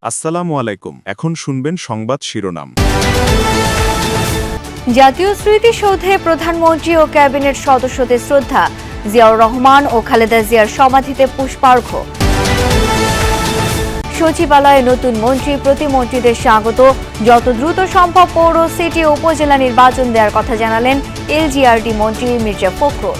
আসসালামু আলাইকুম। এখন শুনবেন সংবাদ শিরোনাম। জাতীয় স্মৃতিসৌধে প্রধানমন্ত্রী ও ক্যাবিনেট সদস্যদের শ্রদ্ধা, জিয়াউর রহমান ও খালেদা জিয়ার সমাধিতে পুষ্পার্ঘ্য। সচিবালয়ে নতুন মন্ত্রী, প্রতিমন্ত্রীদের স্বাগত। যত দ্রুত সম্ভব পৌর, সিটি ও উপজেলা নির্বাচন দেওয়ার কথা জানালেন এলজিআরডি মন্ত্রী মির্জা ফখরুল।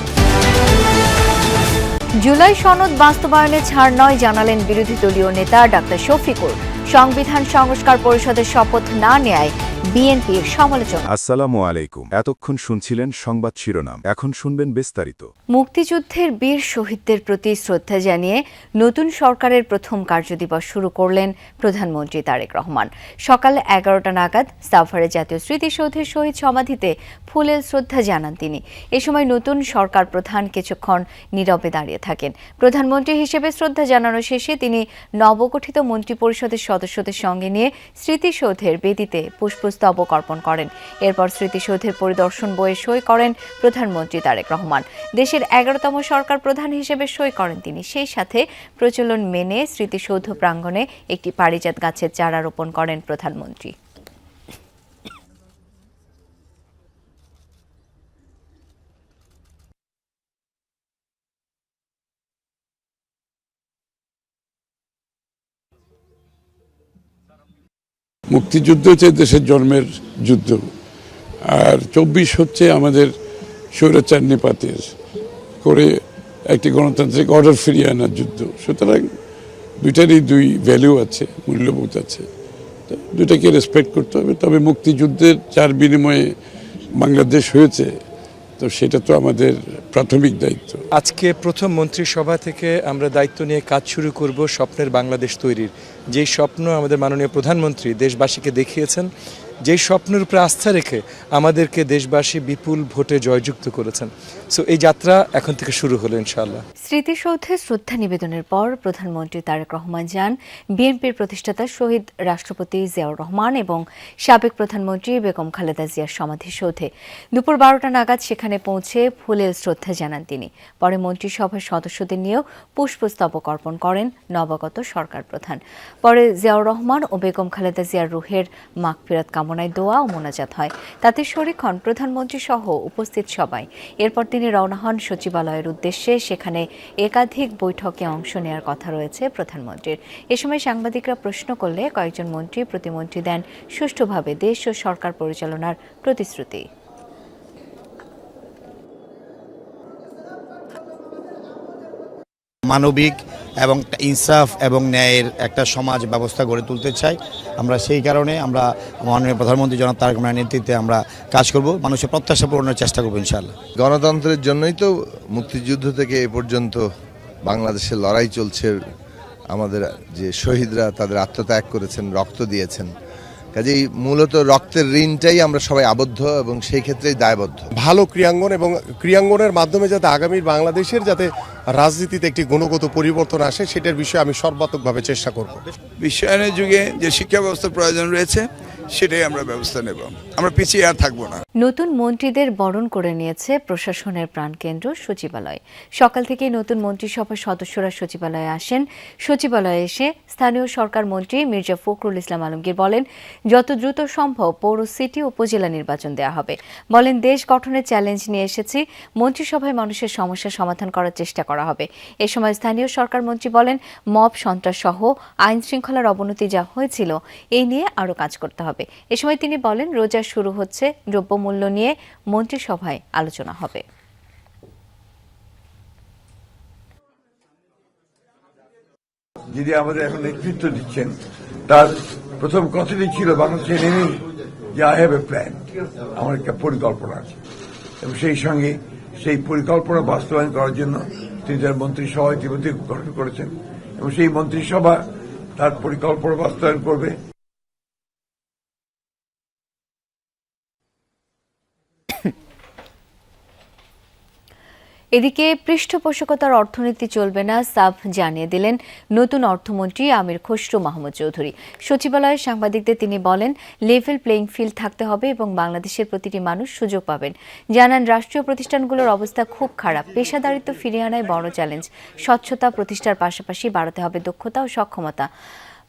জুলাই সনদ বাস্তবায়নে ছাড় নয় জানালেন বিরোধী দলীয় নেতা ডাক্তার শফিকুর। সংবিধান সংস্কার পরিষদের শপথ না নেয়ায় বিএনপির সমালোচনা। আসসালামু আলাইকুম। এতক্ষণ শুনছিলেন সংবাদ শিরোনাম, এখন শুনবেন বিস্তারিত। মুক্তিযুদ্ধের বীর শহীদদের প্রতি শ্রদ্ধা জানিয়ে নতুন সরকারের প্রথম কার্যদিবস শুরু করলেন প্রধানমন্ত্রী তারেক রহমান। সকাল 11টা নাগাদ সাভারে জাতীয় স্মৃতিসৌধের শহীদ সমাধিতে ফুলেল শ্রদ্ধা জানান তিনি। এ সময় নতুন সরকার প্রধান কিছুক্ষণ নীরবে দাঁড়িয়ে থাকেন। প্রধানমন্ত্রী হিসেবে শ্রদ্ধা জানানো শেষে তিনি নবগঠিত মন্ত্রিপরিষদের সদস্যদের সঙ্গে নিয়ে স্মৃতিসৌধের বেদিতে পুষ্পস্তবক অর্পণ করেন। এরপর স্মৃতিসৌধের পরিদর্শন বইয়ে সই করেন প্রধানমন্ত্রী তারেক রহমান। দেশের 11তম সরকার প্রধান হিসেবে সই করেন তিনি। সেই সাথে প্রচলন মেনে স্মৃতিসৌধ প্রাঙ্গণে একটি পারিজাত গাছের চারা রোপণ করেন প্রধানমন্ত্রী। মুক্তিযুদ্ধ হচ্ছে দেশের জন্মের যুদ্ধ, আর 24 হচ্ছে আমাদের স্বৈরাচার নিপাতের করে একটি গণতান্ত্রিক অর্ডার ফিরিয়ে আনার যুদ্ধ। সুতরাং দুইটারই দুই ভ্যালু আছে, মূল্যবোধ আছে, দুটাকে রেসপেক্ট করতে হবে। তবে মুক্তিযুদ্ধের যার বিনিময়ে বাংলাদেশ হয়েছে, তো সেটা তো আমাদের প্রাথমিক দায়িত্ব। আজকে প্রথম মন্ত্রিসভা থেকে আমরা দায়িত্ব নিয়ে কাজ শুরু করব স্বপ্নের বাংলাদেশ তৈরির। যেই স্বপ্ন আমাদের মাননীয় প্রধানমন্ত্রী দেশবাসীকে দেখিয়েছেন, যেই স্বপ্নের উপরে আস্থা রেখে আমাদেরকে দেশবাসী বিপুল ভোটে জয়যুক্ত করেছেন। সো এই যাত্রা এখন থেকে শুরু হলো ইনশাআল্লাহ। স্মৃতিসৌধে শ্রদ্ধা নিবেদনের পর প্রধানমন্ত্রী তারেক রহমান যান বিএনপির প্রতিষ্ঠাতা শহীদ রাষ্ট্রপতি জিয়াউর রহমান এবং সাবেক প্রধানমন্ত্রী বেগম খালেদা জিয়ার সমাধিসৌধে। দুপুর 12টা নাগাদ সেখানে পৌঁছে ফুলেল শ্রদ্ধা জানান তিনি। পরে মন্ত্রিসভার সদস্যদের নিয়েও পুষ্পস্তবক অর্পণ করেন নবাগত সরকার প্রধান। পরে জিয়াউর রহমান ও বেগম খালেদা জিয়ার রুহের মাগফিরাত কামনায় দোয়া ও মোনাজাত হয়। তাতে শরীক হন প্রধানমন্ত্রী সহ উপস্থিত সবাই। এরপর তিনি রওনা হন সচিবালয়ের উদ্দেশ্যে। সেখানে একাধিক বৈঠকে অংশ নেওয়ার কথা রয়েছে প্রধানমন্ত্রীর। এ সময় সাংবাদিকরা প্রশ্ন করলে কয়েকজন মন্ত্রী, প্রতিমন্ত্রী দেন সুষ্ঠুভাবে দেশ ও সরকার পরিচালনার প্রতিশ্রুতি। মানবিক এবং ইনসাফ এবং ন্যায়ের একটা সমাজ ব্যবস্থা গড়ে তুলতে চাই। আমরা সেই কারণে আমরা মাননীয় প্রধানমন্ত্রী জনাব তারেক রহমানের নেতৃত্বে আমরা কাজ করব, মানুষের প্রত্যাশা পূরণের চেষ্টা করব ইনশাআল্লাহ। গণতন্ত্রের জন্যই তো মুক্তিযুদ্ধ থেকে এ পর্যন্ত বাংলাদেশের লড়াই চলছে। আমাদের যে শহীদরা তাদের আত্মত্যাগ করেছেন, রক্ত দিয়েছেন, কাজেই মূলত রক্তের ঋণটাই আমরা সবাই আবদ্ধ এবং সেই ক্ষেত্রেই দায়বদ্ধ। ভালো ক্রিয়াঙ্গন এবং ক্রিয়াঙ্গনের মাধ্যমে যাতে আগামী বাংলাদেশের যাতে রাজনীতিতে একটি গুণগত পরিবর্তন আসে, সেটার বিষয়ে আমি সর্বাত্মকভাবে চেষ্টা করব। বিশ্বায়নের যুগে যে শিক্ষা ব্যবস্থার প্রয়োজন রয়েছে সেটাই আমরা ব্যবস্থা নেব, আমরা পিছিয়ে আর থাকবো না। নতুন মন্ত্রীদের বরণ করে নিয়েছে প্রশাসনের প্রাণকেন্দ্র সচিবালয়। সকাল থেকেই নতুন মন্ত্রিসভার সদস্যরা সচিবালয়ে আসেন। সচিবালয়ে এসে স্থানীয় সরকার মন্ত্রী মির্জা ফখরুল ইসলাম আলমগীর বলেন, যত দ্রুত সম্ভব পৌর, সিটি উপজেলা নির্বাচন দেওয়া হবে। বলেন, দেশ গঠনের চ্যালেঞ্জ নিয়ে এসেছি, মন্ত্রিসভায় মানুষের সমস্যা সমাধান করার চেষ্টা করা হবে। এ সময় স্থানীয় সরকার মন্ত্রী বলেন, মব সন্ত্রাস সহ আইন শৃঙ্খলার অবনতি যা হয়েছিল এই নিয়ে আরও কাজ করতে হবে। এ সময় তিনি বলেন, রোজা শুরু হচ্ছে, দ্রব্যমূল্য নিয়ে মন্ত্রিসভায় আলোচনা হবে। যিনি আমাদের এখন নেতৃত্ব দিচ্ছেন, তার প্রথম কথাটি ছিল বাংলাদেশে নেমে যে আই হ্যাভ এ প্ল্যান, আমার একটা পরিকল্পনা আছে, এবং সেই সঙ্গে সেই পরিকল্পনা বাস্তবায়ন করার জন্য তিনি তার মন্ত্রিসভা ইতিমধ্যে গঠন করেছেন এবং সেই মন্ত্রিসভা তার পরিকল্পনা বাস্তবায়ন করবে। এদিকে পৃষ্ঠপোষকতার অর্থনীতি চলবে না, সাফ জানিয়ে দিলেন নতুন অর্থমন্ত্রী আমির খসরু মাহমুদ চৌধুরী। সচিবালয়ে সাংবাদিকদের তিনি বলেন, লেভেল প্লেইং ফিল্ড থাকতে হবে এবং বাংলাদেশের প্রতিটি মানুষ সুযোগ পাবেন। জানান, রাষ্ট্রীয় প্রতিষ্ঠানগুলোর অবস্থা খুব খারাপ, পেশাদারিত্ব ফিরিয়ে আনায় বড় চ্যালেঞ্জ। স্বচ্ছতা প্রতিষ্ঠার পাশাপাশি বাড়াতে হবে দক্ষতা ও সক্ষমতা।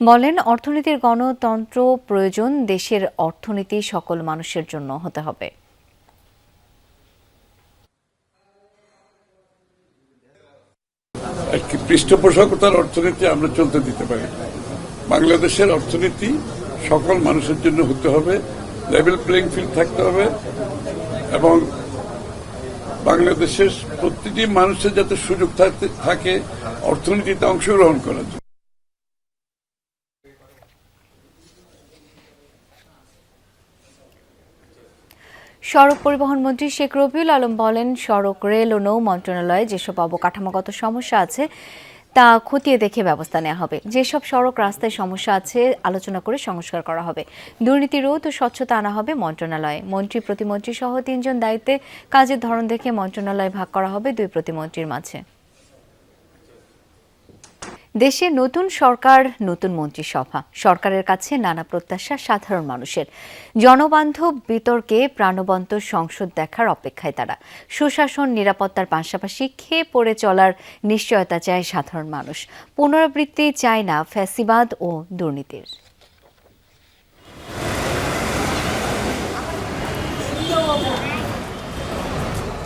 বলেন, অর্থনীতির গণতন্ত্র প্রয়োজন, দেশের অর্থনীতি সকল মানুষের জন্য হতে হবে। একটি পৃষ্ঠপোষকতার অর্থনীতি আমরা চলতে দিতে পারি। বাংলাদেশের অর্থনীতি সকল মানুষের জন্য হতে হবে, লেভেল প্লেইং ফিল্ড থাকতে হবে এবং বাংলাদেশের প্রতিটি মানুষের যাতে সুযোগ থাকে অর্থনীতিতে অংশগ্রহণ করার জন্য। সড়ক পরিবহন মন্ত্রী শেখ রবিউল আলম বলেন, সড়ক, রেল ও নৌ মন্ত্রণালয়ে যেসব অবকাঠামোগত সমস্যা আছে তা খতিয়ে দেখে ব্যবস্থা নেওয়া হবে। যেসব সড়ক রাস্তায় সমস্যা আছে আলোচনা করে সংস্কার করা হবে। দুর্নীতি রোধ ও স্বচ্ছতা আনা হবে মন্ত্রণালয়ে। মন্ত্রী, প্রতিমন্ত্রী সহ 3 জন দায়িত্বে, কাজের ধরন দেখে মন্ত্রণালয় ভাগ করা হবে 2 প্রতিমন্ত্রীর মাঝে। দেশে নতুন সরকার, নতুন মন্ত্রিসভা, সরকারের কাছে নানা প্রত্যাশা সাধারণ মানুষের। জনবান্ধব বিতর্কে প্রাণবন্ত সংসদ দেখার অপেক্ষায় তারা। সুশাসন, নিরাপত্তার পাশাপাশি খেয়ে পড়ে চলার নিশ্চয়তা চায় সাধারণ মানুষ। পুনরাবৃত্তি চায় না ফ্যাসিবাদ ও দুর্নীতির।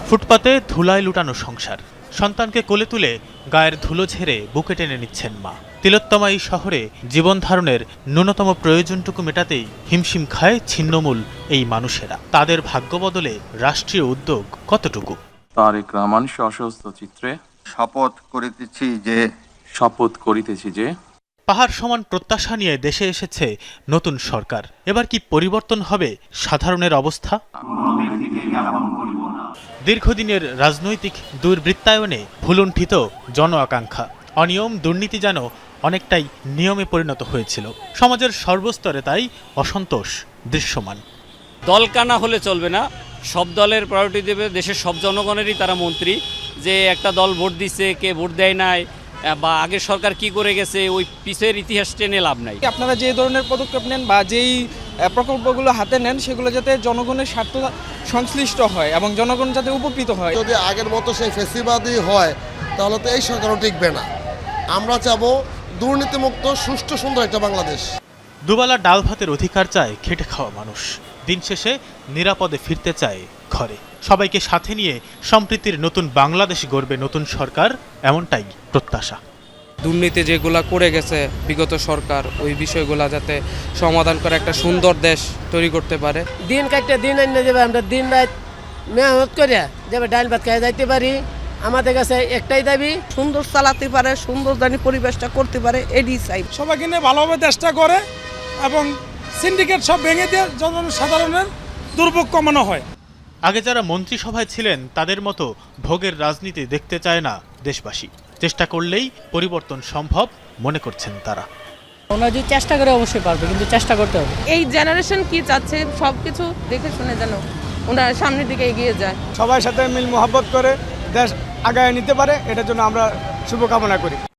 ফুটপাতে ধুলায় লুটানো সংসার, সন্তানকে কোলে তুলে গায়ের ধুলো ঝেড়ে বুকে টেনে নিচ্ছেন মা। তিলোত্তমা এই শহরে জীবন ধারণের ন্যূনতম প্রয়োজনটুকু মেটাতেই হিমশিম খায় ছিন্নমূল এই মানুষেরা। তাদের ভাগ্য বদলে রাষ্ট্রীয় উদ্যোগ কতটুকু? তারেক রহমান সশস্ত্র চিত্রে শপথ করিতেছি যে পাহাড় সমান প্রত্যাশা নিয়ে দেশে এসেছে নতুন সরকার। এবার কি পরিবর্তন হবে সাধারণের অবস্থা? দীর্ঘদিনের রাজনৈতিক দুর্বৃত্তায়নে ভুলুণ্ঠিত জন আকাঙ্ক্ষা, অনিয়ম, দুর্নীতি যেন অনেকটাই নিয়মে পরিণত হয়েছিল। সমাজের সর্বস্তরে তাই অসন্তোষ দৃশ্যমান। দল কানা হলে চলবে না, সব দলের প্রায়োরিটি দেবে, দেশের সব জনগণেরই তারা মন্ত্রী। যে একটা দল ভোট দিচ্ছে, কে ভোট দেয় নাই, বা আগের সরকার কি করে গেছে, ওই পিছের ইতিহাস টেনে লাভ নাই। আপনারা যে ধরনের পদক্ষেপ নেন বা যেই প্রকল্পগুলো হাতে নেন সেগুলো যাতে জনগণের স্বার্থ সংশ্লিষ্ট হয় এবং জনগণ যাতে উপকৃত হয়। যদি আগের মতো সেই ফেসিবাদী হয় তাহলে তো এই সরকারও টিকবে না। আমরা চাবো দুর্নীতিমুক্ত, সুষ্ঠু, সুন্দর একটা বাংলাদেশ। দুবেলা ডাল ভাতের অধিকার চায় খেটে খাওয়া মানুষ। দিন শেষে নিরাপদে ফিরতে চায় ঘরে। সবাইকে সাথে নিয়ে সম্প্রীতির নতুন বাংলাদেশ গড়বে নতুন সরকার, এমনটাই প্রত্যাশা। দুর্নীতি যেগুলা করে গেছে বিগত সরকার, ওই বিষয়গুলা যাতে সমাধান করে একটা সুন্দর দেশ তৈরি করতে পারে। দিন কাটতে দিন এনে যাবে, আমরা দিন রাত মেহনত করে যাবে ডাল ভাত খেয়ে যাইতে পারি। আমাদের কাছে একটাই দাবি, সুন্দর চালাতে পারে, সুন্দর জানি পরিবেশটা করতে পারে, এডি চাই। সবাইকে নিয়ে ভালোভাবে চেষ্টা করে এবং সিন্ডিকেট সব ভেঙে দিয়ে জনসাধারণের দুর্ভোগ কমানো হয়। আগে যারা মন্ত্রিসভায় ছিলেন তাদের মতো ভোগের রাজনীতি দেখতে চায় না দেশবাসী। চেষ্টা করলেই পরিবর্তন সম্ভব মনে করছেন তারা। ওনারা যদি চেষ্টা করে অবশ্যই পারবে, কিন্তু চেষ্টা করতে হবে। এই জেনারেশন কি চাচ্ছে সবকিছু দেখে শুনে যেন ওনারা সামনের দিকে এগিয়ে যায়, সবার সাথে মিল মোহাব্বত করে দেশ আগায় নিতে পারে, এটার জন্য আমরা শুভকামনা করি।